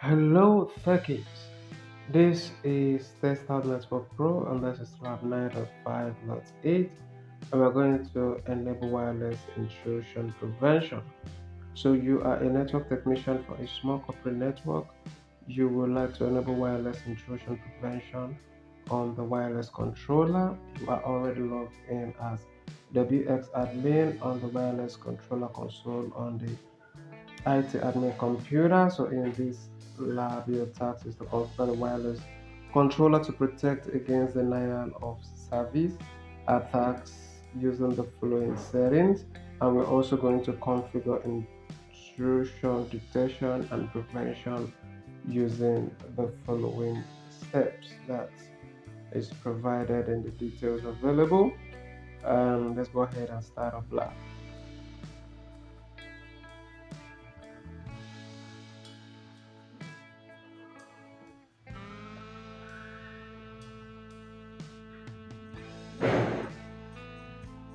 Hello, Circuit. This is TestOut Network Pro, and this is Lab 9.5.8, and we're going to enable wireless intrusion prevention. So, you are a network technician for a small corporate network. You would like to enable wireless intrusion prevention on the wireless controller. You are already logged in as WX admin on the wireless controller console on the IT admin computer. So in this lab, your task is to configure the wireless controller to protect against denial of service attacks using the following settings. And we're also going to configure intrusion detection and prevention using the following steps that is provided in the details available. And let's go ahead and start up lab.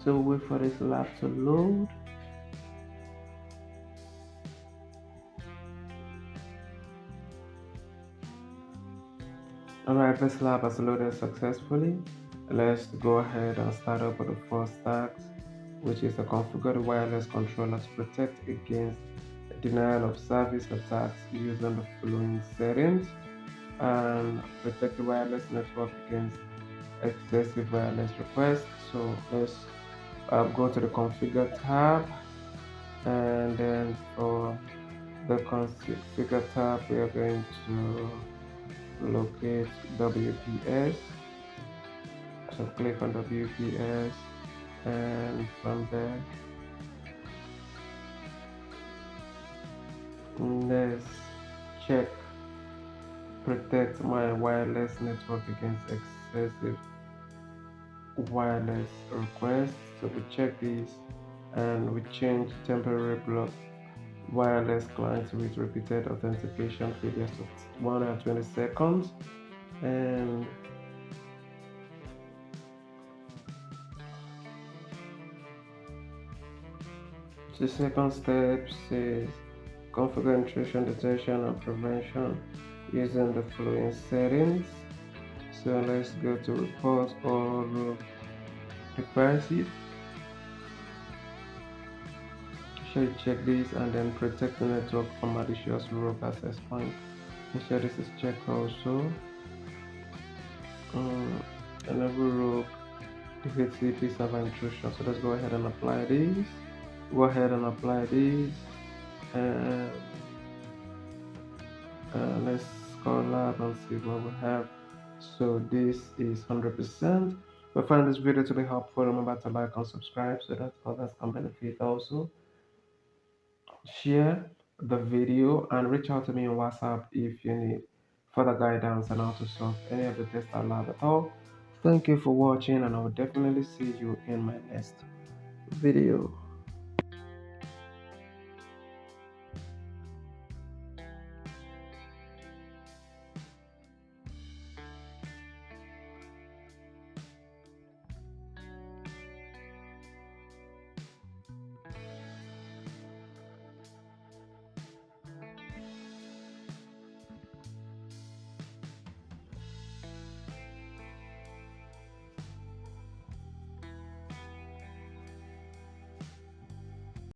So wait for this lab to load. Alright, this lab has loaded successfully. Let's go ahead and start up with the first task, which is to configure the wireless controller to protect against denial of service attacks using the following settings and protect the wireless network against excessive wireless requests. So let's go to the configure tab, and then for the configure tab, we are going to locate WPS. So click on WPS, and from there let's check protect my wireless network against excessive wireless requests. So we check this and we change temporary block wireless clients with repeated authentication failures to 120 seconds. And the second step says configure intrusion detection and prevention using the following settings. So let's go to report all rogue devices. Sure you check this and then protect the network from malicious rogue access point. Make sure this is checked also. Enable rogue DHCP server intrusion. So let's go ahead and apply this. Go ahead and apply this, and let's call lab and see what we have. So this is 100%. If you find this video to be helpful, remember to like and subscribe so that others can benefit also. Share the video and reach out to me on WhatsApp if you need further guidance on how to solve any of the tests I lab at all. Thank you for watching, and I will definitely see you in my next video.